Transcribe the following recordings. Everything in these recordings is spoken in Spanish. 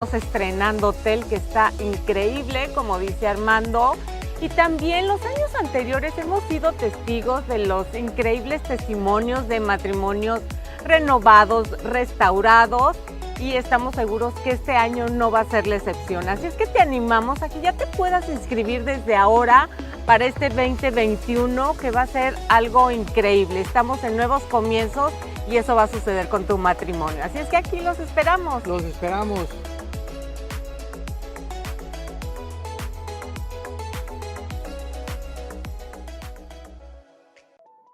Estamos estrenando hotel que está increíble, como dice Armando. Y también los años anteriores hemos sido testigos de los increíbles testimonios de matrimonios renovados, restaurados, y estamos seguros que este año no va a ser la excepción. Así es que te animamos a que ya te puedas inscribir desde ahora para este 2021, que va a ser algo increíble. Estamos en nuevos comienzos y eso va a suceder con tu matrimonio. Así es que aquí los esperamos. Los esperamos.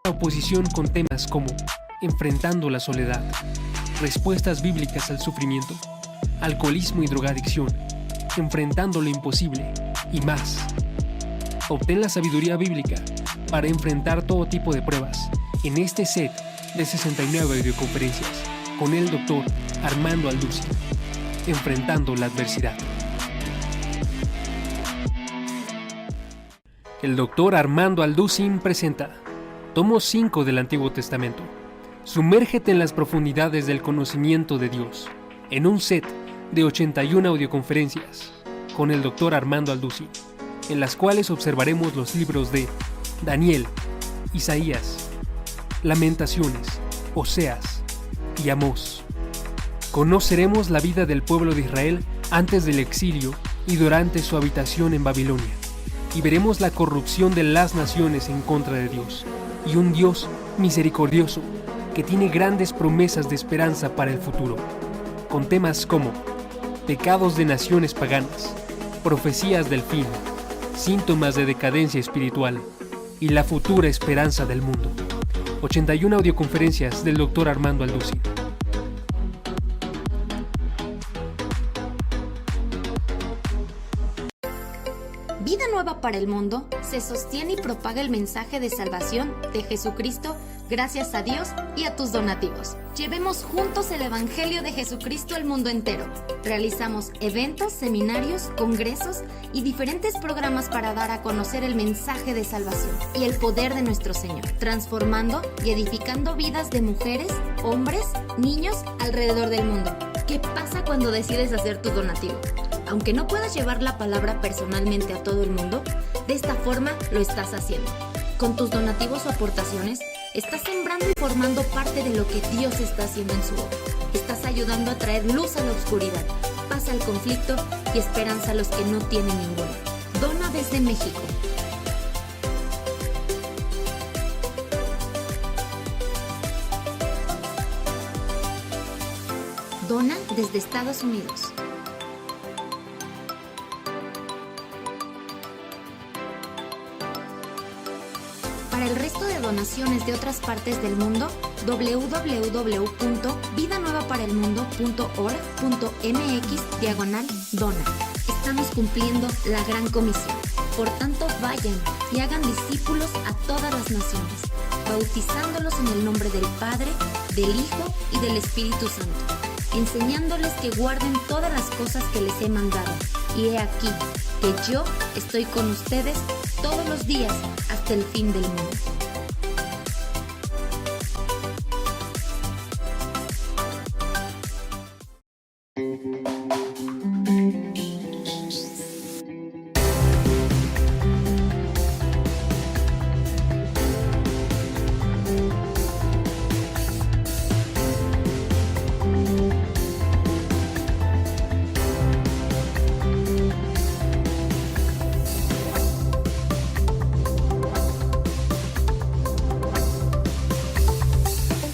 Oposición con temas como enfrentando la soledad, respuestas bíblicas al sufrimiento, alcoholismo y drogadicción, enfrentando lo imposible y más. Obtén la sabiduría bíblica para enfrentar todo tipo de pruebas en este set de 69 videoconferencias con el Dr. Armando Alducin, enfrentando la adversidad. El Dr. Armando Alducin presenta Tomo 5 del Antiguo Testamento. Sumérgete en las profundidades del conocimiento de Dios, en un set de 81 audioconferencias con el Dr. Armando Alducin, en las cuales observaremos los libros de Daniel, Isaías, Lamentaciones, Oseas y Amós. Conoceremos la vida del pueblo de Israel antes del exilio y durante su habitación en Babilonia, y veremos la corrupción de las naciones en contra de Dios, y un Dios misericordioso que tiene grandes promesas de esperanza para el futuro, con temas como pecados de naciones paganas, profecías del fin, síntomas de decadencia espiritual y la futura esperanza del mundo. 81 audioconferencias del Dr. Armando Alducin. Vida Nueva para el Mundo se sostiene y propaga el mensaje de salvación de Jesucristo gracias a Dios y a tus donativos. Llevemos juntos el Evangelio de Jesucristo al mundo entero. Realizamos eventos, seminarios, congresos y diferentes programas para dar a conocer el mensaje de salvación y el poder de nuestro Señor, transformando y edificando vidas de mujeres, hombres, niños alrededor del mundo. ¿Qué pasa cuando decides hacer tu donativo? Aunque no puedas llevar la palabra personalmente a todo el mundo, de esta forma lo estás haciendo. Con tus donativos o aportaciones, estás sembrando y formando parte de lo que Dios está haciendo en su obra. Estás ayudando a traer luz a la oscuridad, paz al conflicto y esperanza a los que no tienen ninguna. Dona desde México. Dona desde Estados Unidos. Para el resto de donaciones de otras partes del mundo, www.vidanuevaparelmundo.org.mx/dona. Estamos cumpliendo la gran comisión. Por tanto, vayan y hagan discípulos a todas las naciones, bautizándolos en el nombre del Padre, del Hijo y del Espíritu Santo, enseñándoles que guarden todas las cosas que les he mandado. Y he aquí que yo estoy con ustedes todos los días hasta el fin del mundo.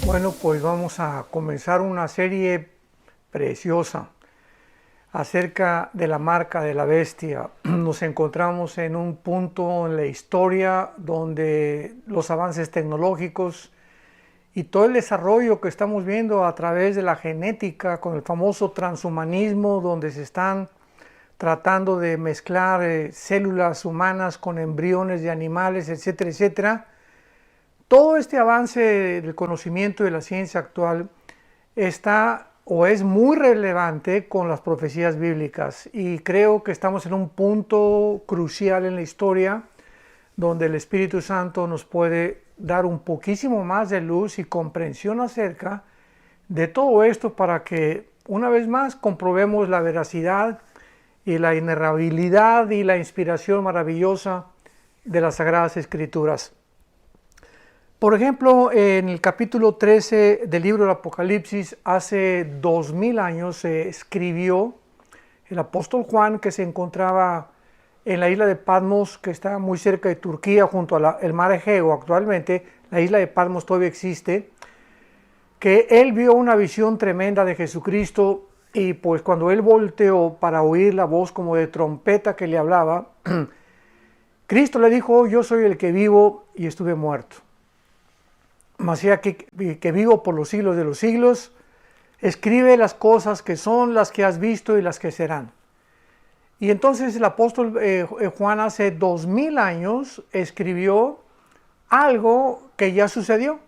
Bueno, pues vamos a comenzar una serie preciosa acerca de la marca de la bestia. Nos encontramos en un punto en la historia donde los avances tecnológicos y todo el desarrollo que estamos viendo a través de la genética con el famoso transhumanismo, donde se están tratando de mezclar células humanas con embriones de animales, etcétera, etcétera. Todo este avance del conocimiento de la ciencia actual está o es muy relevante con las profecías bíblicas, y creo que estamos en un punto crucial en la historia donde el Espíritu Santo nos puede dar un poquísimo más de luz y comprensión acerca de todo esto para que una vez más comprobemos la veracidad y la inerrabilidad y la inspiración maravillosa de las Sagradas Escrituras. Por ejemplo, en el capítulo 13 del libro del Apocalipsis, hace 2000 años se escribió el apóstol Juan, que se encontraba en la isla de Patmos, que está muy cerca de Turquía, junto al mar Egeo. Actualmente la isla de Patmos todavía existe, que él vio una visión tremenda de Jesucristo, y pues cuando él volteó para oír la voz como de trompeta que le hablaba, Cristo le dijo: yo soy el que vivo y estuve muerto, mas ya que vivo por los siglos de los siglos. Escribe las cosas que son, las que has visto y las que serán. Y entonces el apóstol Juan hace 2000 años escribió algo que ya sucedió,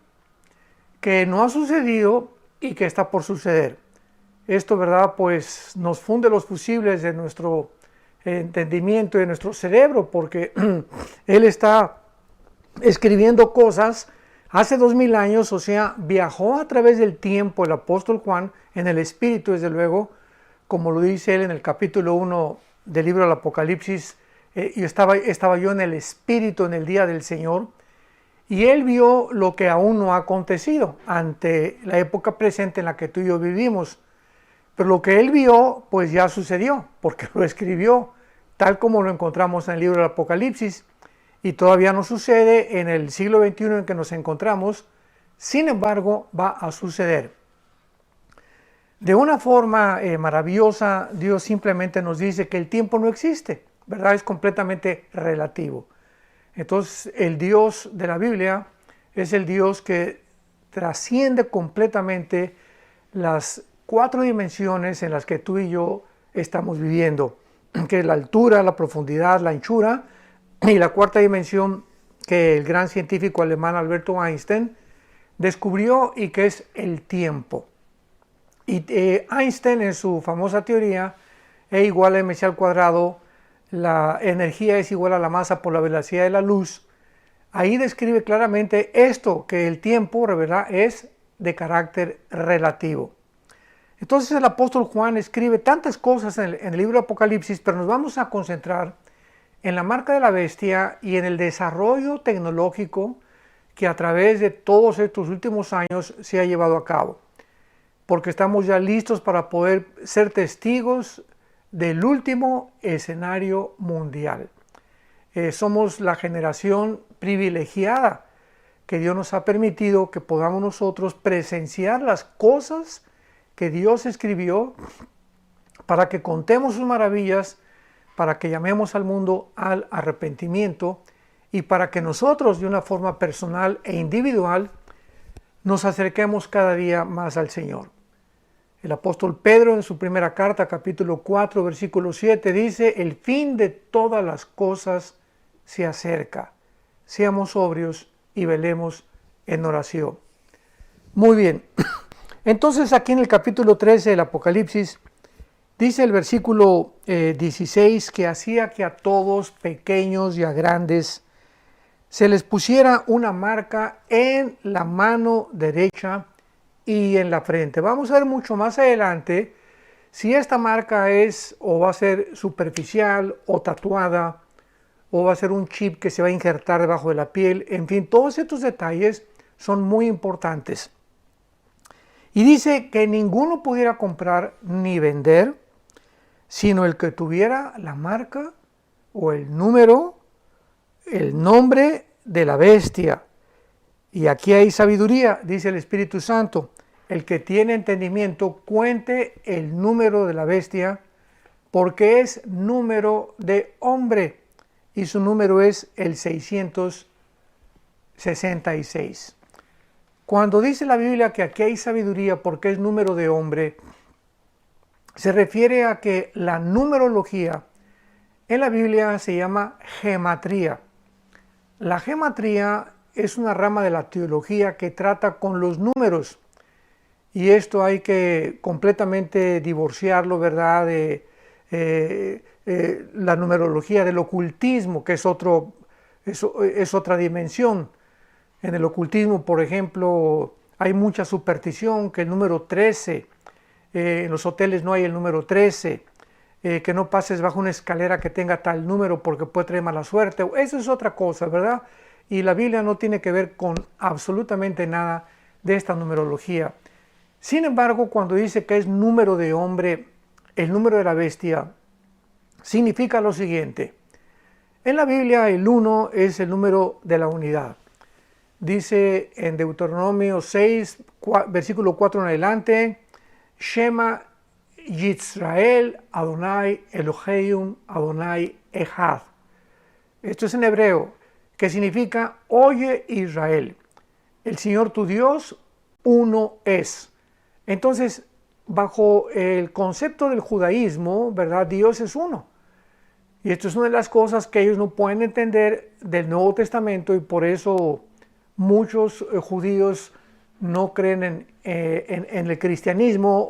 que no ha sucedido y que está por suceder. Esto, ¿verdad?, pues nos funde los fusibles de nuestro entendimiento y de nuestro cerebro, porque él está escribiendo cosas hace 2000 años, o sea, viajó a través del tiempo el apóstol Juan, en el Espíritu, desde luego, como lo dice él en el capítulo 1 del libro del Apocalipsis. Yo estaba yo en el Espíritu en el día del Señor, y él vio lo que aún no ha acontecido ante la época presente en la que tú y yo vivimos. Pero lo que él vio, pues ya sucedió, porque lo escribió tal como lo encontramos en el libro del Apocalipsis. Y todavía no sucede en el siglo XXI en que nos encontramos. Sin embargo, va a suceder. De una forma maravillosa, Dios simplemente nos dice que el tiempo no existe, ¿verdad? Es completamente relativo. Entonces, el Dios de la Biblia es el Dios que trasciende completamente las 4 dimensiones en las que tú y yo estamos viviendo, que es la altura, la profundidad, la anchura, y la 4ª dimensión que el gran científico alemán Alberto Einstein descubrió, y que es el tiempo. Y Einstein, en su famosa teoría E igual a mc al cuadrado, la energía es igual a la masa por la velocidad de la luz, ahí describe claramente esto, que el tiempo, ¿verdad?, es de carácter relativo. Entonces el apóstol Juan escribe tantas cosas en el libro de Apocalipsis, pero nos vamos a concentrar en la marca de la bestia y en el desarrollo tecnológico que a través de todos estos últimos años se ha llevado a cabo, porque estamos ya listos para poder ser testigos del último escenario mundial. Somos la generación privilegiada que Dios nos ha permitido que podamos nosotros presenciar las cosas que Dios escribió, para que contemos sus maravillas, para que llamemos al mundo al arrepentimiento, y para que nosotros, de una forma personal e individual, nos acerquemos cada día más al Señor. El apóstol Pedro, en su primera carta, capítulo 4, versículo 7, dice: el fin de todas las cosas se acerca. Seamos sobrios y velemos en oración. Muy bien. Entonces, aquí en el capítulo 13 del Apocalipsis, dice el versículo 16, que hacía que a todos, pequeños y a grandes, se les pusiera una marca en la mano derecha y en la frente. Vamos a ver mucho más adelante si esta marca es o va a ser superficial o tatuada, o va a ser un chip que se va a injertar debajo de la piel. En fin, todos estos detalles son muy importantes. Y dice que ninguno pudiera comprar ni vender, sino el que tuviera la marca o el número, el nombre de la bestia. Y aquí hay sabiduría, dice el Espíritu Santo. El que tiene entendimiento cuente el número de la bestia, porque es número de hombre, y su número es el 666. Cuando dice la Biblia que aquí hay sabiduría porque es número de hombre, se refiere a que la numerología en la Biblia se llama gematría. La gematría es una rama de la teología que trata con los números, y esto hay que completamente divorciarlo, ¿verdad?, de la numerología del ocultismo, que es otra dimensión. En el ocultismo, por ejemplo, hay mucha superstición, que el número 13 en los hoteles no hay el número 13, que no pases bajo una escalera que tenga tal número porque puede traer mala suerte. Eso es otra cosa, ¿verdad? Y la Biblia no tiene que ver con absolutamente nada de esta numerología. Sin embargo, cuando dice que es número de hombre, el número de la bestia, significa lo siguiente. En la Biblia el 1 es el número de la unidad. Dice en Deuteronomio 6, versículo 4 en adelante, Shema Yisrael Adonai Elohim Adonai Echad. Esto es en hebreo, que significa, oye Israel, el Señor tu Dios, uno es. Entonces, bajo el concepto del judaísmo, ¿verdad? Dios es uno. Y esto es una de las cosas que ellos no pueden entender del Nuevo Testamento y por eso muchos judíos no creen en el cristianismo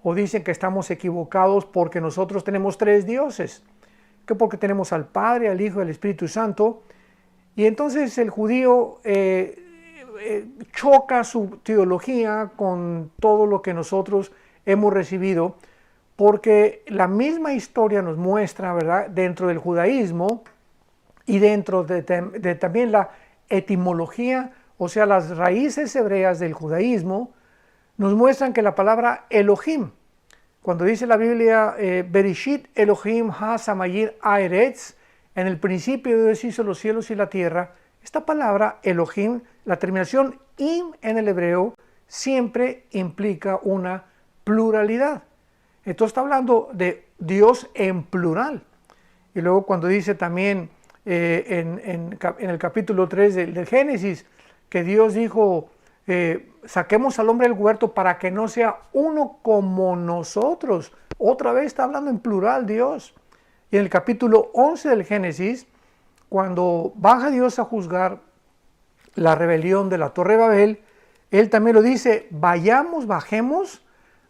o dicen que estamos equivocados porque nosotros tenemos 3 dioses, que porque tenemos al Padre, al Hijo y al Espíritu Santo. Y entonces el judío choca su teología con todo lo que nosotros hemos recibido, porque la misma historia nos muestra, ¿verdad?, dentro del judaísmo y dentro de también la etimología, o sea, las raíces hebreas del judaísmo, nos muestran que la palabra Elohim, cuando dice la Biblia, Bereshit Elohim ha-samayir haaretz, en el principio Dios hizo los cielos y la tierra, esta palabra Elohim, la terminación im en el hebreo, siempre implica una pluralidad. Entonces está hablando de Dios en plural. Y luego cuando dice también en el capítulo 3 del Génesis, que Dios dijo, saquemos al hombre del huerto para que no sea uno como nosotros. Otra vez está hablando en plural Dios. Y en el capítulo 11 del Génesis, cuando baja Dios a juzgar la rebelión de la Torre de Babel, Él también lo dice, bajemos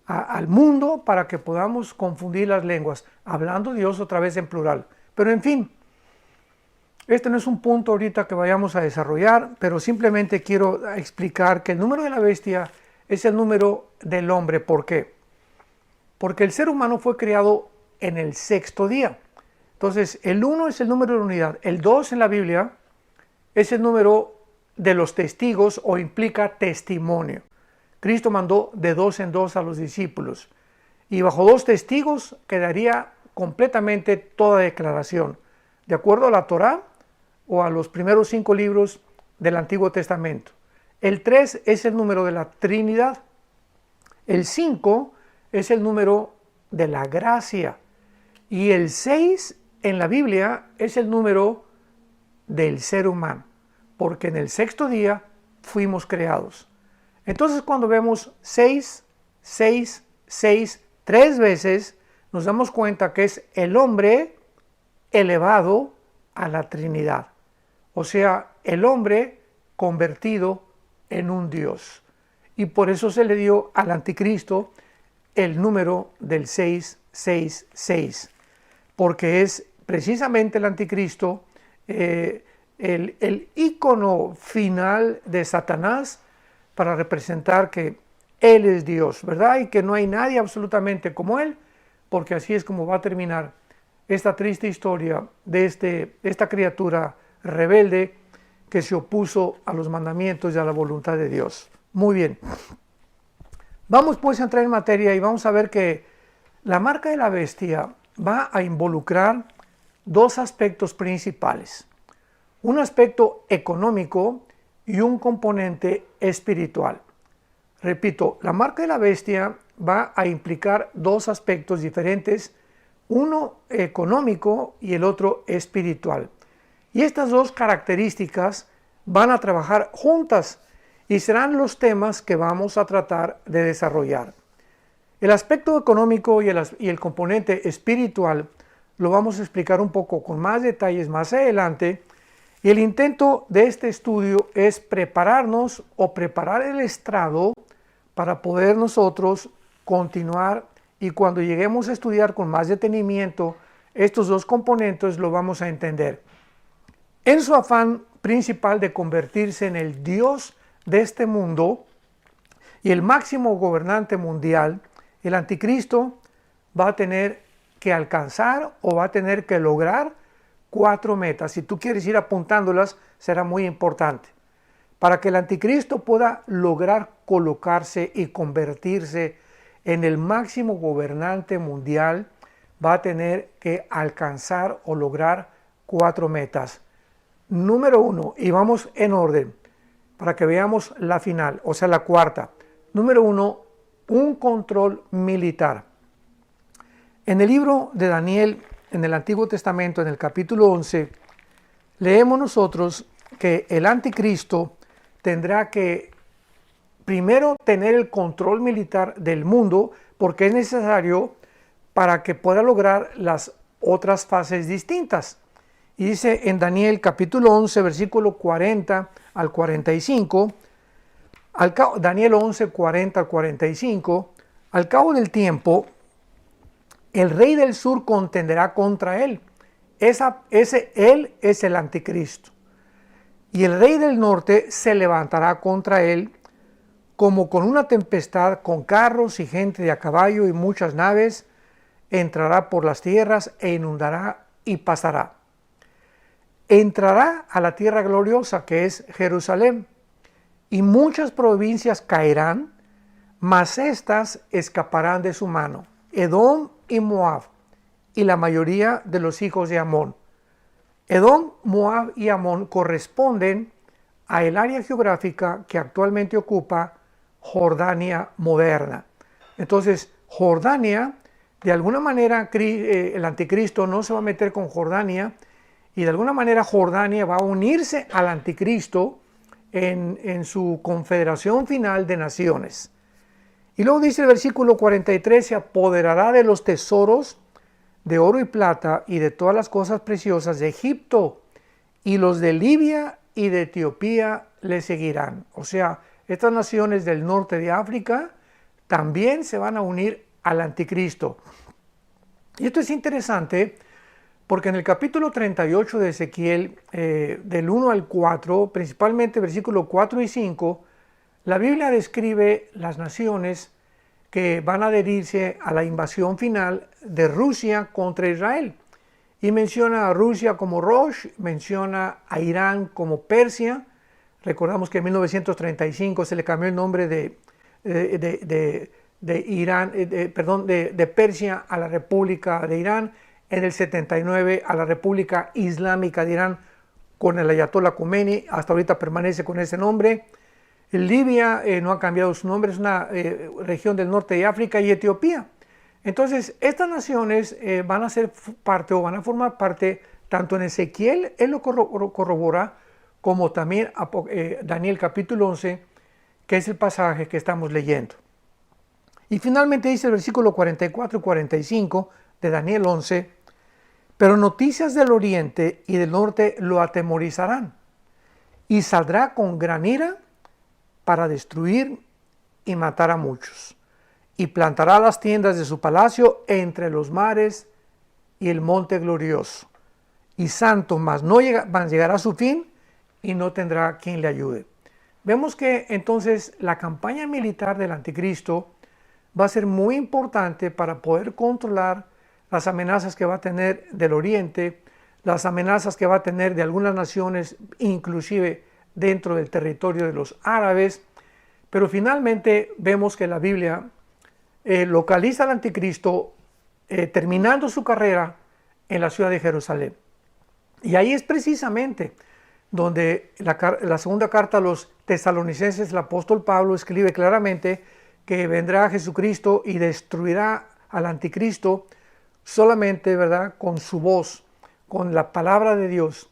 al mundo para que podamos confundir las lenguas, hablando Dios otra vez en plural. Pero en fin, este no es un punto ahorita que vayamos a desarrollar, pero simplemente quiero explicar que el número de la bestia es el número del hombre. ¿Por qué? Porque el ser humano fue creado en el 6º día. Entonces, el 1 es el número de la unidad. El 2 en la Biblia es el número de los testigos o implica testimonio. Cristo mandó de 2 en 2 a los discípulos. Y bajo 2 testigos quedaría completamente toda declaración. De acuerdo a la Torá o a los primeros 5 libros del Antiguo Testamento. El 3 es el número de la Trinidad. El 5 es el número de la gracia. Y el 6 en la Biblia es el número del ser humano. Porque en el 6º día fuimos creados. Entonces cuando vemos 6, 6, 6, 3 veces, nos damos cuenta que es el hombre elevado a la Trinidad. O sea, el hombre convertido en un Dios. Y por eso se le dio al anticristo el número del 666. Porque es precisamente el anticristo el ícono final de Satanás para representar que Él es Dios, ¿verdad? Y que no hay nadie absolutamente como Él, porque así es como va a terminar esta triste historia de esta criatura rebelde que se opuso a los mandamientos y a la voluntad de Dios. Muy bien. Vamos pues a entrar en materia y vamos a ver que la marca de la bestia va a involucrar 2 aspectos principales. Un aspecto económico y un componente espiritual. Repito, la marca de la bestia va a implicar 2 aspectos diferentes, uno económico y el otro espiritual. Y estas 2 características van a trabajar juntas y serán los temas que vamos a tratar de desarrollar. El aspecto económico y el componente espiritual lo vamos a explicar un poco con más detalles más adelante. Y el intento de este estudio es prepararnos o preparar el estrado para poder nosotros continuar y cuando lleguemos a estudiar con más detenimiento estos 2 componentes lo vamos a entender. En su afán principal de convertirse en el Dios de este mundo y el máximo gobernante mundial El anticristo va a tener que alcanzar o va a tener que lograr 4 metas. Si tú quieres ir apuntándolas, será muy importante. Para que el anticristo pueda lograr colocarse y convertirse en el máximo gobernante mundial, va a tener que alcanzar o lograr 4 metas. Número 1, y vamos en orden para que veamos la final, o sea, la cuarta. Número 1, un control militar. En el libro de Daniel, en el Antiguo Testamento, en el capítulo 11, leemos nosotros que el anticristo tendrá que primero tener el control militar del mundo, porque es necesario para que pueda lograr las otras fases distintas. Y dice en Daniel capítulo 11, versículo 40 al 45, Daniel 11, 40 al 45, al cabo del tiempo, el rey del sur contenderá contra él. Él es el anticristo. Y el rey del norte se levantará contra él como con una tempestad, con carros y gente de a caballo y muchas naves, entrará por las tierras e inundará y pasará. Entrará a la tierra gloriosa que es Jerusalén, y muchas provincias caerán, mas éstas escaparán de su mano, Edom y Moab, y la mayoría de los hijos de Amón. Edom, Moab y Amón corresponden a el área geográfica que actualmente ocupa Jordania moderna. Entonces, Jordania, de alguna manera, el anticristo no se va a meter con Jordania, y de alguna manera Jordania va a unirse al anticristo en su confederación final de naciones. Y luego dice el versículo 43, se apoderará de los tesoros de oro y plata y de todas las cosas preciosas de Egipto, y los de Libia y de Etiopía le seguirán. O sea, estas naciones del norte de África también se van a unir al anticristo. Y esto es interesante porque en el capítulo 38 de Ezequiel, del 1 al 4, principalmente versículos 4 y 5, la Biblia describe las naciones que van a adherirse a la invasión final de Rusia contra Israel. Y menciona a Rusia como Rosh, menciona a Irán como Persia. Recordamos que en 1935 se le cambió el nombre de Persia a la República de Irán. En el 79 a la República Islámica de Irán con el Ayatollah Khomeini. Hasta ahorita permanece con ese nombre. Libia no ha cambiado su nombre, es una región del norte de África, y Etiopía. Entonces, estas naciones van a ser parte o van a formar parte, tanto en Ezequiel, él lo corrobora, como también Daniel capítulo 11, que es el pasaje que estamos leyendo. Y finalmente dice el versículo 44 y 45 de Daniel 11, pero noticias del oriente y del norte lo atemorizarán, y saldrá con gran ira para destruir y matar a muchos, y plantará las tiendas de su palacio entre los mares y el monte glorioso, y santo, mas llegará a su fin, y no tendrá quien le ayude. Vemos que entonces la campaña militar del anticristo va a ser muy importante para poder controlar las amenazas que va a tener del oriente, las amenazas que va a tener de algunas naciones, inclusive dentro del territorio de los árabes. Pero finalmente vemos que la Biblia localiza al anticristo terminando su carrera en la ciudad de Jerusalén. Y ahí es precisamente donde la segunda carta a los tesalonicenses, el apóstol Pablo escribe claramente que vendrá Jesucristo y destruirá al anticristo solamente, ¿verdad?, con su voz, con la palabra de Dios.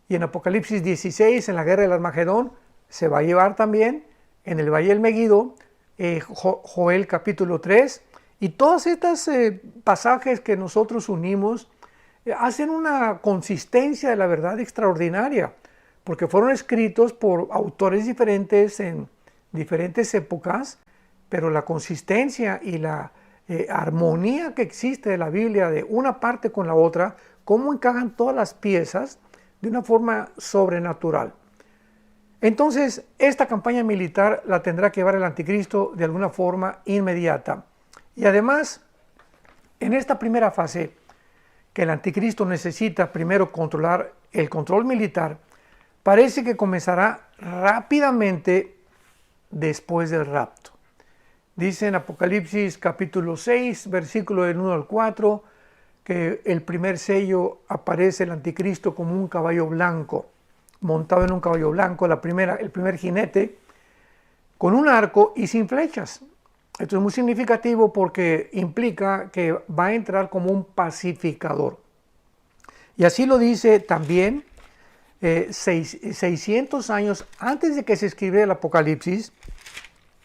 Y en Apocalipsis 16, en la guerra del Armagedón, se va a llevar también en el Valle del Megido, Joel capítulo 3, y todos estos pasajes que nosotros unimos hacen una consistencia de la verdad extraordinaria, porque fueron escritos por autores diferentes en diferentes épocas, pero la consistencia y la armonía que existe de la Biblia de una parte con la otra, cómo encajan todas las piezas de una forma sobrenatural. Entonces, esta campaña militar la tendrá que llevar el anticristo de alguna forma inmediata. Y además, en esta primera fase, que el anticristo necesita primero controlar el control militar, parece que comenzará rápidamente después del rapto. Dice en Apocalipsis capítulo 6, versículo del 1 al 4, que el primer sello aparece el anticristo como un caballo blanco, montado en un caballo blanco, el primer jinete, con un arco y sin flechas. Esto es muy significativo porque implica que va a entrar como un pacificador. Y así lo dice también 600 años antes de que se escribiera el Apocalipsis,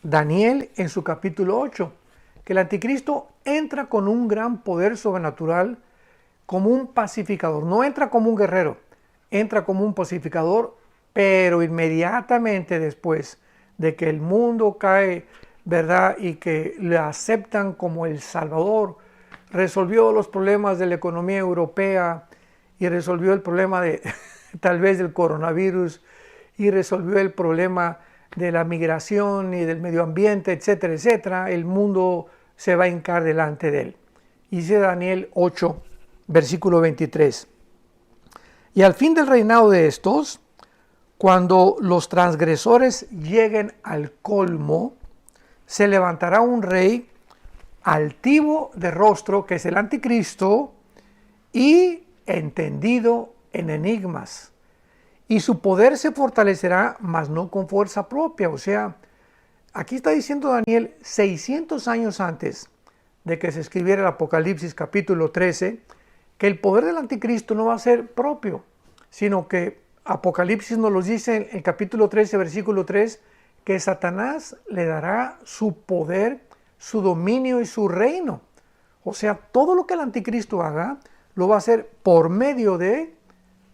Daniel en su capítulo 8, que el anticristo entra con un gran poder sobrenatural como un pacificador. No entra como un guerrero, entra como un pacificador, pero inmediatamente después de que el mundo cae, ¿verdad? Y que le aceptan como el Salvador, resolvió los problemas de la economía europea y resolvió el problema de tal vez del coronavirus y resolvió el problema de la migración y del medio ambiente, etcétera, etcétera. El mundo se va a hincar delante de él. Dice Daniel 8, versículo 23. Y al fin del reinado de estos, cuando los transgresores lleguen al colmo, se levantará un rey altivo de rostro, que es el anticristo, y entendido en enigmas. Y su poder se fortalecerá, mas no con fuerza propia. O sea, aquí está diciendo Daniel 600 años antes de que se escribiera el Apocalipsis capítulo 13, que el poder del anticristo no va a ser propio, sino que Apocalipsis nos lo dice en el capítulo 13, versículo 3, que Satanás le dará su poder, su dominio y su reino. O sea, todo lo que el anticristo haga, lo va a hacer por medio de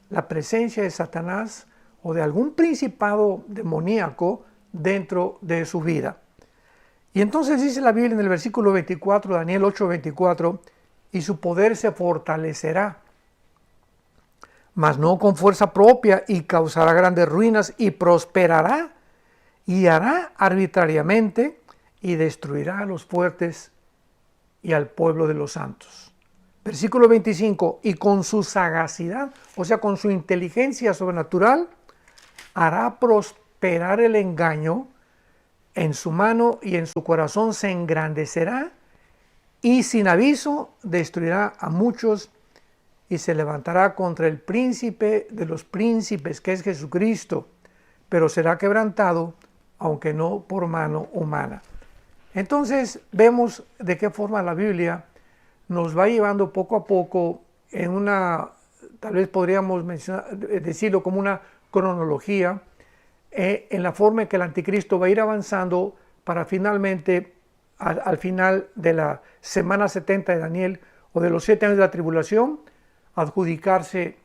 la presencia de Satanás o de algún principado demoníaco dentro de su vida. Y entonces dice la Biblia en el versículo 24, Daniel 8, 24, y su poder se fortalecerá, mas no con fuerza propia, y causará grandes ruinas, y prosperará, y hará arbitrariamente, y destruirá a los fuertes y al pueblo de los santos. Versículo 25, y con su sagacidad, o sea, con su inteligencia sobrenatural, hará prosperar el engaño, en su mano y en su corazón se engrandecerá, y sin aviso destruirá a muchos, y se levantará contra el príncipe de los príncipes, que es Jesucristo, pero será quebrantado, aunque no por mano humana. Entonces vemos de qué forma la Biblia nos va llevando poco a poco en una, tal vez podríamos decirlo como una cronología, en la forma en que el anticristo va a ir avanzando para finalmente, al final de la semana 70 de Daniel, o de los 7 años de la tribulación, adjudicarse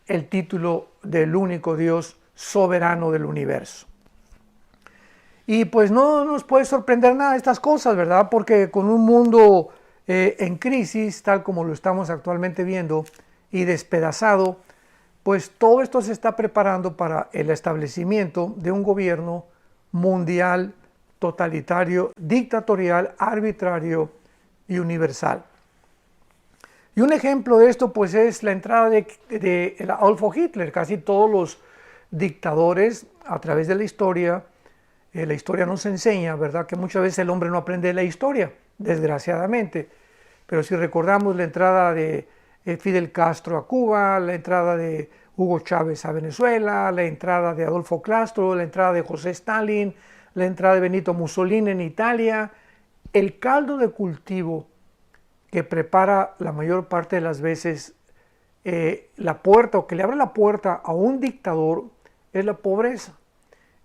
el título del único Dios soberano del universo. Y pues no nos puede sorprender nada de estas cosas, ¿verdad? Porque con un mundo en crisis, tal como lo estamos actualmente viendo, y despedazado, pues todo esto se está preparando para el establecimiento de un gobierno mundial, totalitario, dictatorial, arbitrario y universal. Y un ejemplo de esto pues es la entrada de Adolfo Hitler. Casi todos los dictadores a través de la historia nos enseña, ¿verdad?, que muchas veces el hombre no aprende de la historia, desgraciadamente. Pero si recordamos la entrada de Fidel Castro a Cuba, la entrada de Hugo Chávez a Venezuela, la entrada de Adolfo Castro, la entrada de José Stalin, la entrada de Benito Mussolini en Italia, el caldo de cultivo que prepara la mayor parte de las veces la puerta, o que le abre la puerta a un dictador, es la pobreza.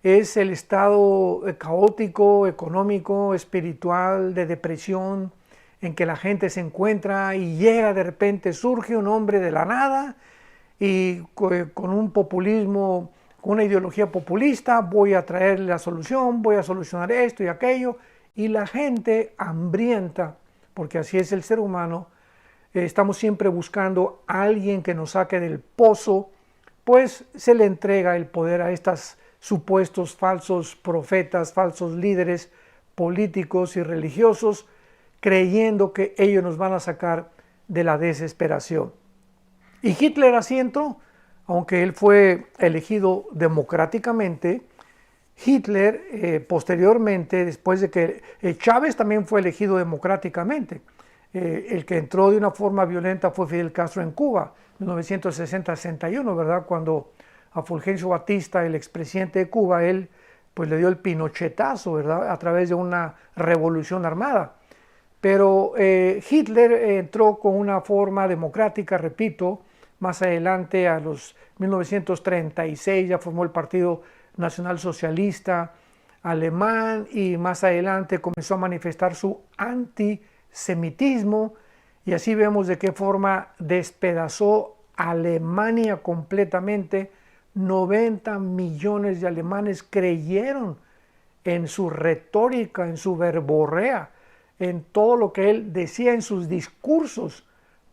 Es el estado caótico, económico, espiritual, de depresión, en que la gente se encuentra y llega de repente, surge un hombre de la nada y con un populismo, con una ideología populista, voy a traer la solución, voy a solucionar esto y aquello, y la gente hambrienta, porque así es el ser humano, estamos siempre buscando a alguien que nos saque del pozo, pues se le entrega el poder a estos supuestos falsos profetas, falsos líderes políticos y religiosos, creyendo que ellos nos van a sacar de la desesperación. Y Hitler así entró, aunque él fue elegido democráticamente. Hitler posteriormente, después de que Chávez también fue elegido democráticamente, el que entró de una forma violenta fue Fidel Castro en Cuba, 1960-61, ¿verdad? Cuando a Fulgencio Batista, el expresidente de Cuba, él pues le dio el pinochetazo, ¿verdad? A través de una revolución armada. Pero Hitler entró con una forma democrática, repito, más adelante a los 1936 ya formó el Partido Nacional Socialista Alemán y más adelante comenzó a manifestar su antisemitismo y así vemos de qué forma despedazó Alemania completamente. 90 millones de alemanes creyeron en su retórica, en su verborrea, en todo lo que él decía en sus discursos.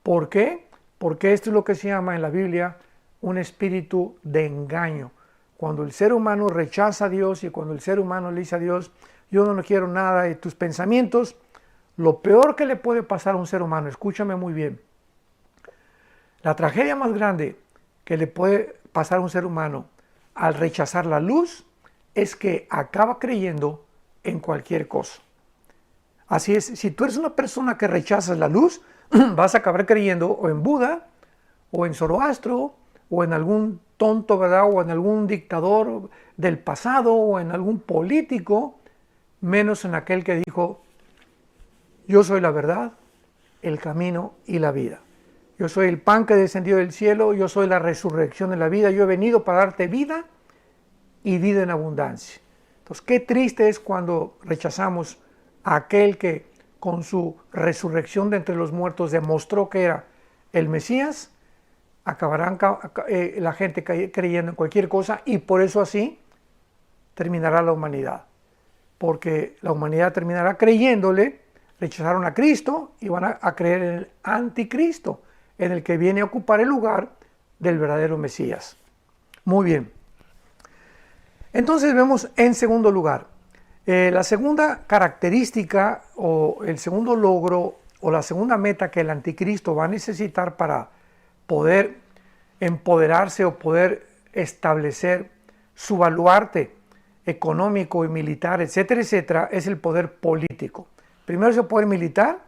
¿Por qué? Porque esto es lo que se llama en la Biblia un espíritu de engaño. Cuando el ser humano rechaza a Dios y cuando el ser humano le dice a Dios, yo no quiero nada de tus pensamientos, lo peor que le puede pasar a un ser humano, escúchame muy bien, la tragedia más grande que le puede pasar a un ser humano al rechazar la luz es que acaba creyendo en cualquier cosa. Así es, si tú eres una persona que rechazas la luz, vas a acabar creyendo o en Buda, o en Zoroastro, o en algún tonto, ¿verdad? O en algún dictador del pasado, o en algún político, menos en aquel que dijo, yo soy la verdad, el camino y la vida. Yo soy el pan que descendió del cielo, yo soy la resurrección de la vida, yo he venido para darte vida y vida en abundancia. Entonces, qué triste es cuando rechazamos a aquel que con su resurrección de entre los muertos demostró que era el Mesías. Acabarán la gente creyendo en cualquier cosa y por eso así terminará la humanidad. Porque la humanidad terminará creyéndole, rechazaron a Cristo y van a creer en el anticristo, en el que viene a ocupar el lugar del verdadero Mesías. Muy bien. Entonces vemos en segundo lugar, la segunda característica o el segundo logro o la segunda meta que el anticristo va a necesitar para poder empoderarse o poder establecer su baluarte económico y militar, etcétera, etcétera, es el poder político. Primero es el poder militar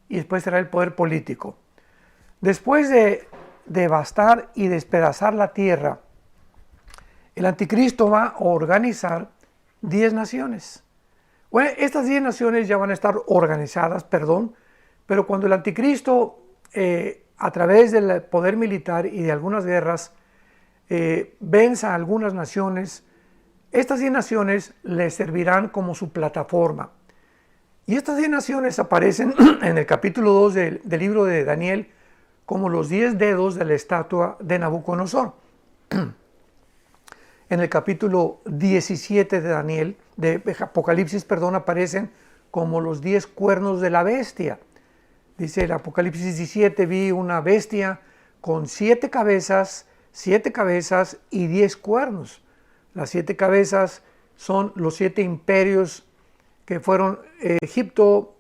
y después será el poder político. Después de devastar y despedazar la tierra, el anticristo va a organizar 10 naciones. Bueno, estas 10 naciones ya van a estar organizadas, pero cuando el anticristo, a través del poder militar y de algunas guerras, venza a algunas naciones, estas 10 naciones le servirán como su plataforma. Y estas 10 naciones aparecen en el capítulo 2 del libro de Daniel como los 10 dedos de la estatua de Nabucodonosor. En el capítulo 17 de Daniel, de Apocalipsis, aparecen como los 10 cuernos de la bestia. Dice el Apocalipsis 17, vi una bestia con 7 cabezas y 10 cuernos. Las 7 cabezas son los 7 imperios que fueron Egipto,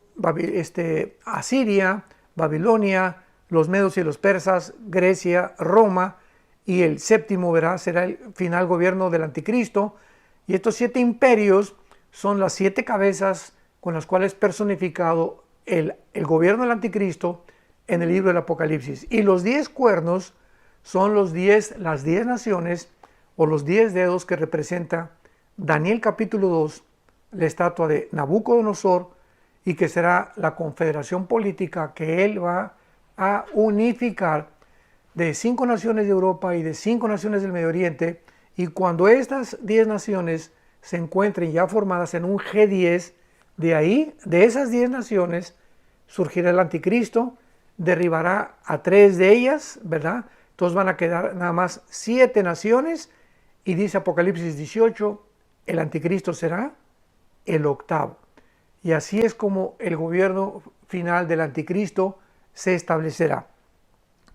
Asiria, Babilonia, los medos y los persas, Grecia, Roma, y el séptimo será el final gobierno del anticristo. Y estos 7 imperios son las 7 cabezas con las cuales es personificado el gobierno del anticristo en el libro del Apocalipsis. Y los 10 cuernos son las 10 naciones o los 10 dedos que representa Daniel capítulo 2, la estatua de Nabucodonosor, y que será la confederación política que él va a unificar de 5 naciones de Europa y de 5 naciones del Medio Oriente. Y cuando estas 10 naciones se encuentren ya formadas en un G10, de esas 10 naciones surgirá el anticristo, derribará a 3 de ellas, ¿verdad? Entonces van a quedar nada más 7 naciones y dice Apocalipsis 18, el anticristo será el octavo. Y así es como el gobierno final del anticristo se establecerá.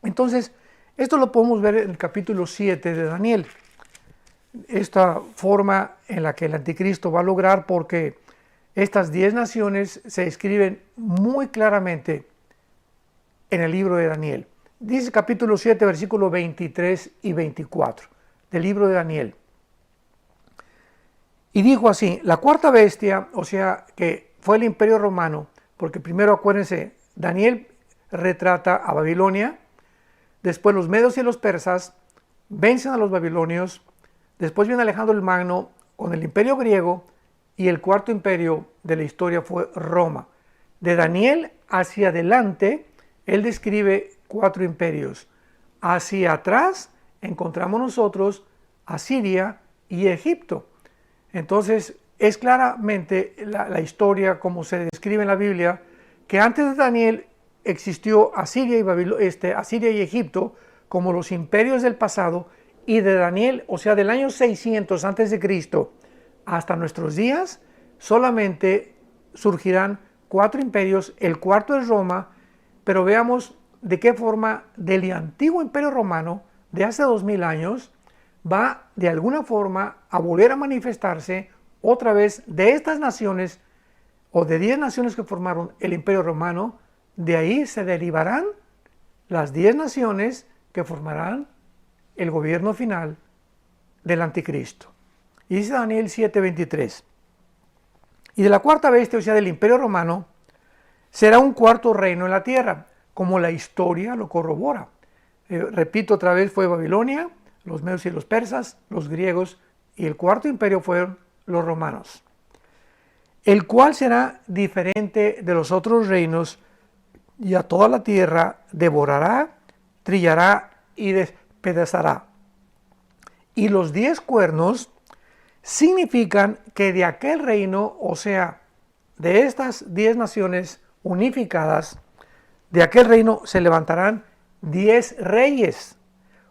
Entonces, esto lo podemos ver en el capítulo 7 de Daniel. Esta forma en la que el anticristo va a lograr, porque Estas 10 naciones se describen muy claramente en el libro de Daniel. Dice capítulo 7, versículos 23 y 24 del libro de Daniel. Y dijo así, la cuarta bestia, o sea, que fue el Imperio Romano, porque primero acuérdense, Daniel retrata a Babilonia, después los medos y los persas vencen a los babilonios, después viene Alejandro el Magno con el Imperio griego, y el cuarto imperio de la historia fue Roma. De Daniel hacia adelante, él describe 4 imperios. Hacia atrás encontramos nosotros Asiria y Egipto. Entonces, es claramente la historia como se describe en la Biblia, que antes de Daniel existió Asiria y Egipto como los imperios del pasado, y de Daniel, o sea, del año 600 antes de Cristo hasta nuestros días, solamente surgirán 4 imperios. El cuarto es Roma, pero veamos de qué forma del antiguo imperio romano de hace 2000 años va de alguna forma a volver a manifestarse otra vez de estas naciones, o de 10 naciones que formaron el imperio romano. De ahí se derivarán las 10 naciones que formarán el gobierno final del anticristo. Y dice Daniel 7:23, y de la cuarta bestia, o sea, del imperio romano, será un cuarto reino en la tierra, como la historia lo corrobora. Repito otra vez, fue Babilonia, los medos y los persas, los griegos, y el cuarto imperio fueron los romanos, el cual será diferente de los otros reinos, y a toda la tierra devorará, trillará y despedazará. Y los 10 cuernos significan que de aquel reino, o sea, de estas 10 naciones unificadas, de aquel reino se levantarán 10 reyes.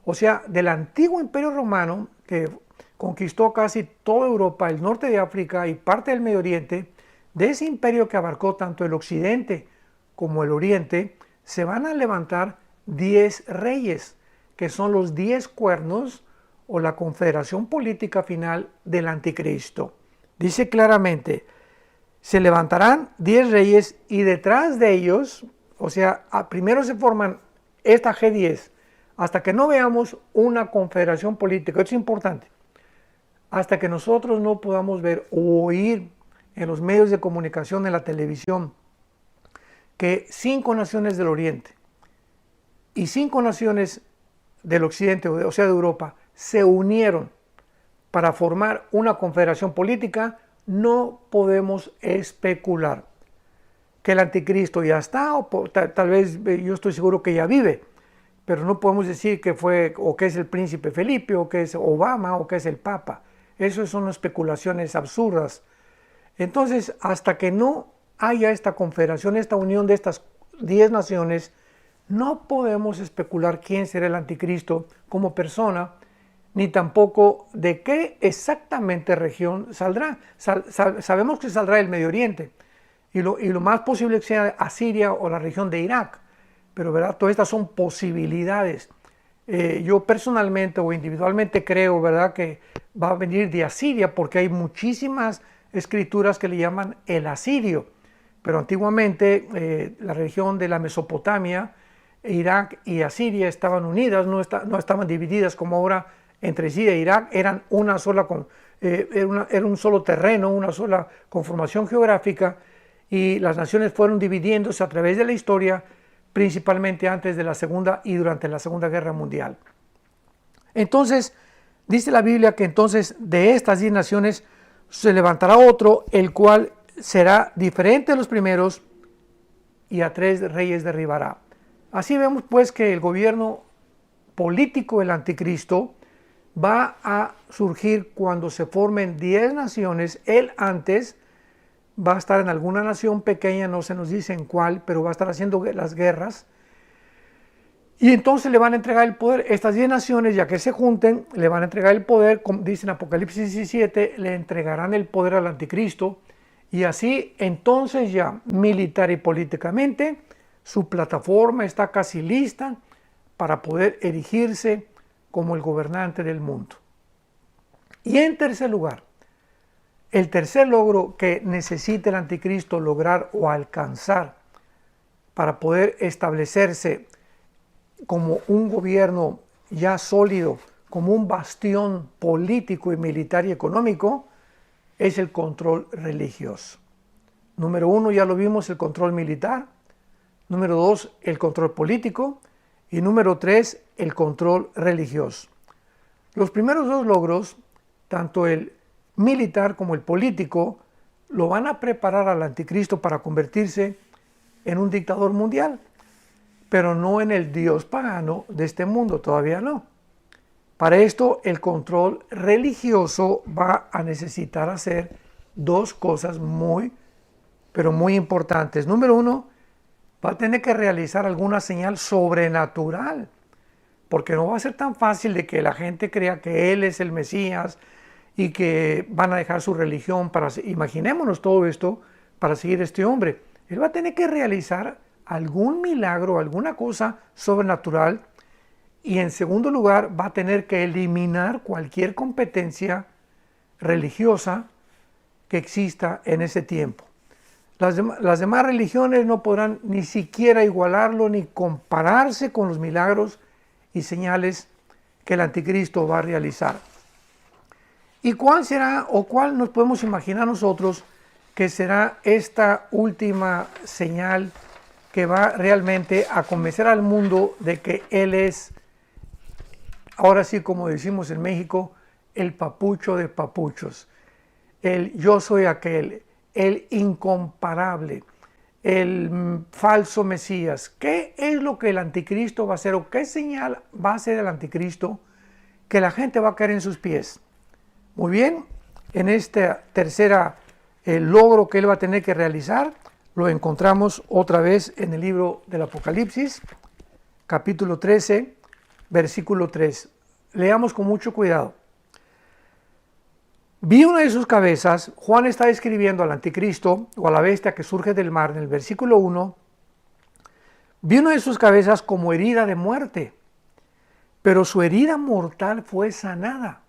O sea, del antiguo imperio romano, que conquistó casi toda Europa, el norte de África y parte del Medio Oriente, de ese imperio que abarcó tanto el occidente como el oriente, se van a levantar 10 reyes, que son los 10 cuernos, o la confederación política final del anticristo. Dice claramente, se levantarán 10 reyes, y detrás de ellos, o sea, primero se forman esta G10, hasta que no veamos una confederación política. Esto es importante. Hasta que nosotros no podamos ver o oír en los medios de comunicación, en la televisión, que 5 naciones del oriente y 5 naciones del occidente, o sea, de Europa, se unieron para formar una confederación política, no podemos especular que el anticristo ya está, o tal vez yo estoy seguro que ya vive, pero no podemos decir que fue, o que es el príncipe Felipe, o que es Obama, o que es el Papa. Esas son especulaciones absurdas. Entonces, hasta que no haya esta confederación, esta unión de estas 10 naciones, no podemos especular quién será el anticristo como persona, ni tampoco de qué exactamente región saldrá. Sabemos que saldrá del Medio Oriente, y lo más posible es que sea Asiria o la región de Irak, pero ¿verdad? Todas estas son posibilidades. Yo personalmente o individualmente creo, ¿verdad?, que va a venir de Asiria, porque hay muchísimas escrituras que le llaman el asirio, pero antiguamente la región de la Mesopotamia, Irak y Asiria estaban unidas, no estaban divididas como ahora entre Siria e Irak, eran una sola, era un solo terreno, una sola conformación geográfica, y las naciones fueron dividiéndose a través de la historia, principalmente antes de la Segunda y durante la Segunda Guerra Mundial. Entonces, dice la Biblia que entonces de estas 10 naciones se levantará otro, el cual será diferente de los primeros, y a 3 reyes derribará. Así vemos pues que el gobierno político del anticristo va a surgir cuando se formen 10 naciones. Él antes va a estar en alguna nación pequeña, no se nos dice en cuál, pero va a estar haciendo las guerras. Y entonces le van a entregar el poder. Estas 10 naciones, ya que se junten, le van a entregar el poder, como dice en Apocalipsis 17, le entregarán el poder al anticristo. Y así, entonces ya militar y políticamente, su plataforma está casi lista para poder erigirse como el gobernante del mundo. Y en tercer lugar, El tercer logro que necesita el anticristo lograr o alcanzar para poder establecerse como un gobierno ya sólido, como un bastión político y militar y económico, es el control religioso. Número 1, ya lo vimos, el control militar. Número 2, el control político. Y número 3, el control religioso. Los primeros dos logros, tanto el militar como el político, lo van a preparar al anticristo para convertirse en un dictador mundial, pero no en el dios pagano de este mundo, todavía no. Para esto, el control religioso va a necesitar hacer dos cosas pero muy importantes. Número 1, va a tener que realizar alguna señal sobrenatural, porque no va a ser tan fácil de que la gente crea que Él es el Mesías y que van a dejar su religión imaginémonos todo esto, para seguir a este hombre. Él va a tener que realizar algún milagro, alguna cosa sobrenatural, y en segundo lugar va a tener que eliminar cualquier competencia religiosa que exista en ese tiempo. Las demás religiones no podrán ni siquiera igualarlo ni compararse con los milagros y señales que el anticristo va a realizar. ¿Y cuál será o cuál nos podemos imaginar nosotros que será esta última señal que va realmente a convencer al mundo de que Él es, ahora sí como decimos en México, el papucho de papuchos, el yo soy aquel, el incomparable, el falso Mesías? ¿Qué es lo que el anticristo va a hacer o qué señal va a hacer el anticristo que la gente va a caer en sus pies? Muy bien, en esta tercera logro que él va a tener que realizar, lo encontramos otra vez en el libro del Apocalipsis, capítulo 13, versículo 3. Leamos con mucho cuidado. Vi una de sus cabezas, Juan está describiendo al anticristo o a la bestia que surge del mar en el versículo 1, vi una de sus cabezas como herida de muerte, pero su herida mortal fue sanada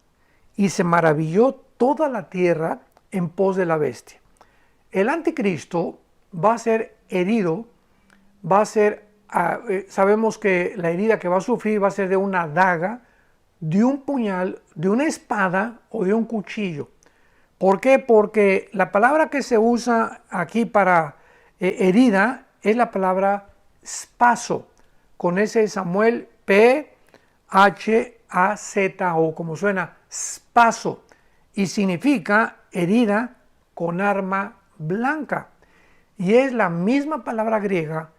y se maravilló toda la tierra en pos de la bestia. El anticristo va a ser herido, sabemos que la herida que va a sufrir va a ser de una daga, de un puñal, de una espada o de un cuchillo. ¿Por qué? Porque la palabra que se usa aquí para herida es la palabra spazo, con ese Samuel P-H-A-Z-O, como suena, spazo, y significa herida con arma blanca. Y es la misma palabra griega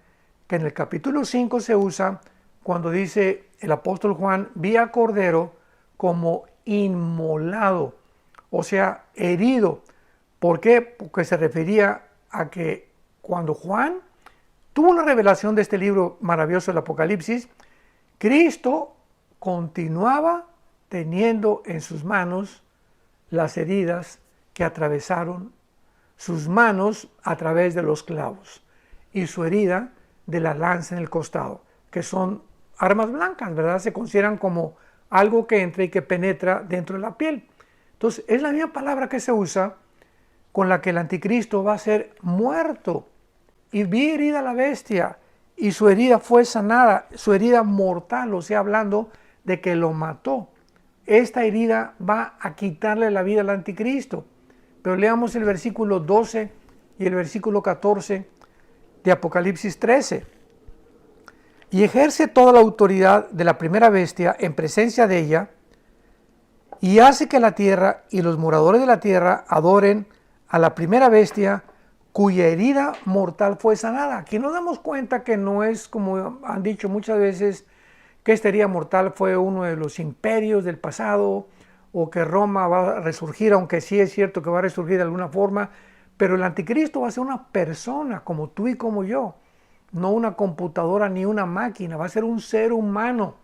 que en el capítulo 5 se usa cuando dice el apóstol Juan, vi a Cordero como inmolado, o sea, herido. ¿Por qué? Porque se refería a que cuando Juan tuvo la revelación de este libro maravilloso del Apocalipsis, Cristo continuaba teniendo en sus manos las heridas que atravesaron sus manos a través de los clavos y su herida de la lanza en el costado, que son armas blancas, ¿verdad? Se consideran como algo que entra y que penetra dentro de la piel. Entonces, es la misma palabra que se usa con la que el anticristo va a ser muerto. Y vi herida la bestia, y su herida fue sanada, su herida mortal, o sea, hablando de que lo mató. Esta herida va a quitarle la vida al anticristo. Pero leamos el versículo 12 y el versículo 14 de Apocalipsis 13. Y ejerce toda la autoridad de la primera bestia en presencia de ella, y hace que la tierra y los moradores de la tierra adoren a la primera bestia cuya herida mortal fue sanada. Aquí nos damos cuenta que no es, como han dicho muchas veces, que esta herida mortal fue uno de los imperios del pasado, o que Roma va a resurgir, aunque sí es cierto que va a resurgir de alguna forma, pero el anticristo va a ser una persona como tú y como yo, no una computadora ni una máquina, va a ser un ser humano,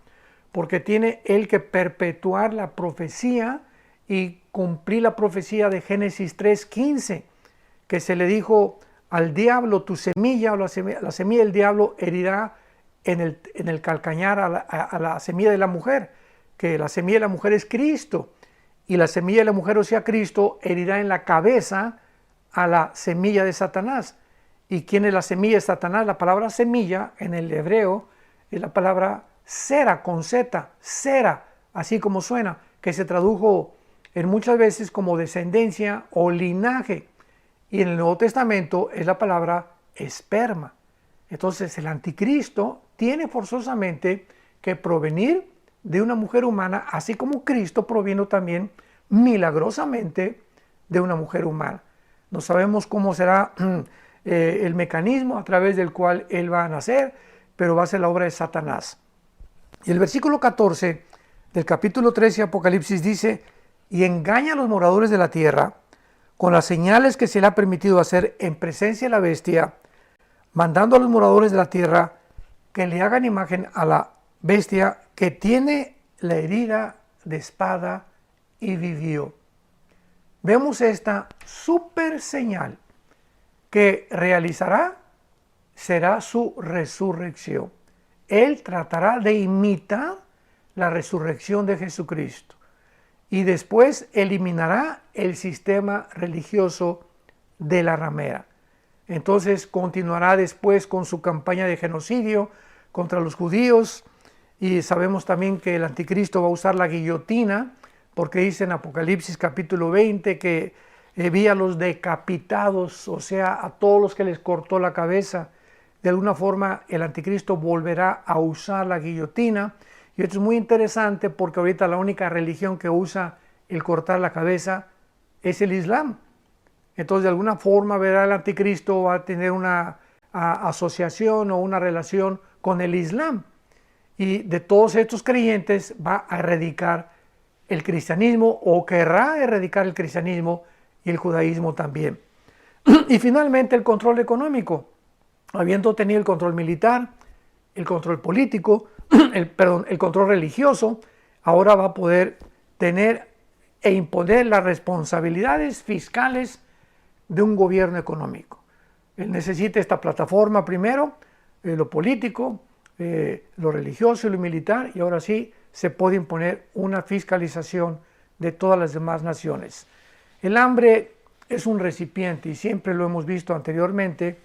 porque tiene él que perpetuar la profecía y cumplir la profecía de Génesis 3:15, que se le dijo al diablo, tu semilla o la semilla del diablo herirá en el calcañar a la semilla de la mujer, que la semilla de la mujer es Cristo, y la semilla de la mujer, o sea, Cristo, herirá en la cabeza a la semilla de Satanás. ¿Y quién es la semilla de Satanás? La palabra semilla en el hebreo es la palabra sera, con Z, sera, así como suena, que se tradujo en muchas veces como descendencia o linaje. Y en el Nuevo Testamento es la palabra esperma. Entonces el anticristo tiene forzosamente que provenir de una mujer humana, así como Cristo provino también milagrosamente de una mujer humana. No sabemos cómo será el mecanismo a través del cual él va a nacer, pero va a ser la obra de Satanás. Y el versículo 14 del capítulo 13 de Apocalipsis dice: y engaña a los moradores de la tierra con las señales que se le ha permitido hacer en presencia de la bestia, mandando a los moradores de la tierra que le hagan imagen a la bestia que tiene la herida de espada y vivió. Vemos esta super señal que realizará, será su resurrección. Él tratará de imitar la resurrección de Jesucristo y después eliminará el sistema religioso de la ramera. Entonces continuará después con su campaña de genocidio contra los judíos, y sabemos también que el anticristo va a usar la guillotina, porque dice en Apocalipsis capítulo 20 que vi a los decapitados, o sea, a todos los que les cortó la cabeza. De alguna forma el anticristo volverá a usar la guillotina, y esto es muy interesante porque ahorita la única religión que usa el cortar la cabeza es el Islam. Entonces de alguna forma verá el anticristo, va a tener una asociación o una relación con el Islam, y de todos estos creyentes va a erradicar el cristianismo, o querrá erradicar el cristianismo y el judaísmo también. Y finalmente el control económico, habiendo tenido el control militar, el control político, el control religioso, ahora va a poder tener e imponer las responsabilidades fiscales de un gobierno económico. Él necesita esta plataforma primero, lo político, lo religioso y lo militar, y ahora sí se puede imponer una fiscalización de todas las demás naciones. El hambre es un recipiente, y siempre lo hemos visto anteriormente,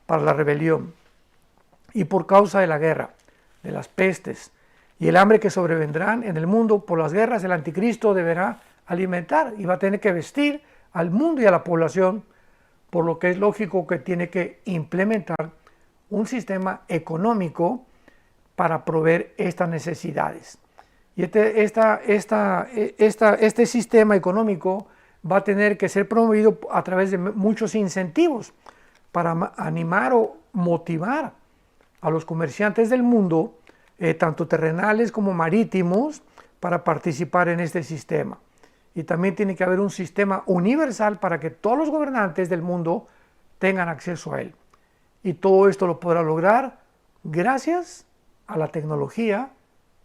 para la rebelión, y por causa de la guerra, de las pestes y el hambre que sobrevendrán en el mundo por las guerras, el anticristo deberá alimentar y va a tener que vestir al mundo y a la población, por lo que es lógico que tiene que implementar un sistema económico para proveer estas necesidades. Y este sistema económico va a tener que ser promovido a través de muchos incentivos para animar o motivar a los comerciantes del mundo, tanto terrenales como marítimos, para participar en este sistema. Y también tiene que haber un sistema universal para que todos los gobernantes del mundo tengan acceso a él. Y todo esto lo podrá lograr gracias a la tecnología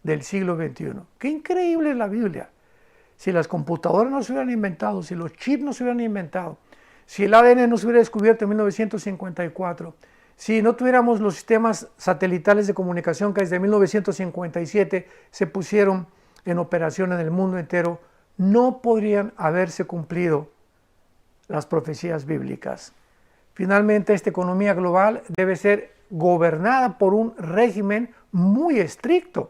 del siglo XXI. ¡Qué increíble es la Biblia! Si las computadoras no se hubieran inventado, si los chips no se hubieran inventado, si el ADN no se hubiera descubierto en 1954, si no tuviéramos los sistemas satelitales de comunicación que desde 1957 se pusieron en operación en el mundo entero, no podrían haberse cumplido las profecías bíblicas. Finalmente, esta economía global debe ser gobernada por un régimen muy estricto,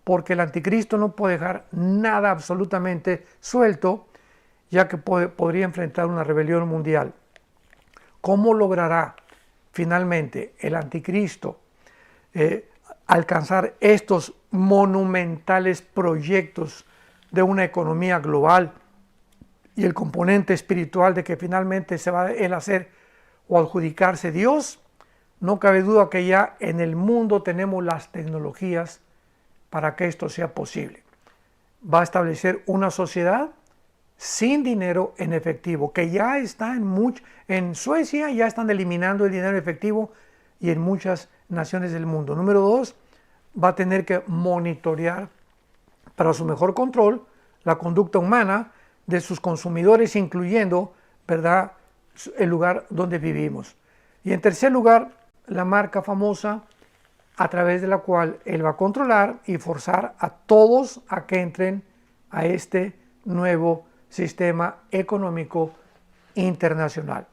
porque el anticristo no puede dejar nada absolutamente suelto, ya que podría enfrentar una rebelión mundial. ¿Cómo logrará finalmente el anticristo alcanzar estos monumentales proyectos de una economía global y el componente espiritual de que finalmente se va a hacer o adjudicarse Dios? No cabe duda que ya en el mundo tenemos las tecnologías para que esto sea posible. Va a establecer una sociedad sin dinero en efectivo, que ya está en Suecia ya están eliminando el dinero en efectivo, y en muchas naciones del mundo. Número 2, va a tener que monitorear para su mejor control la conducta humana de sus consumidores, incluyendo, ¿verdad?, el lugar donde vivimos. Y en tercer lugar, la marca famosa a través de la cual él va a controlar y forzar a todos a que entren a este nuevo sistema económico internacional.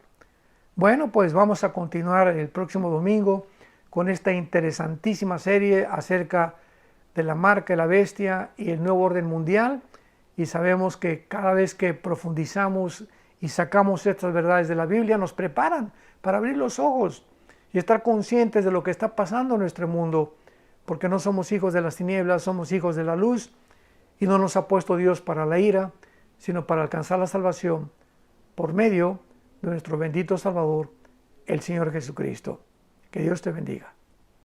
Bueno, pues vamos a continuar el próximo domingo con esta interesantísima serie acerca de la marca de la bestia y el nuevo orden mundial. Y sabemos que cada vez que profundizamos y sacamos estas verdades de la Biblia, nos preparan para abrir los ojos y estar conscientes de lo que está pasando en nuestro mundo, porque no somos hijos de las tinieblas, somos hijos de la luz, y no nos ha puesto Dios para la ira, sino para alcanzar la salvación por medio de nuestro bendito Salvador, el Señor Jesucristo. Que Dios te bendiga.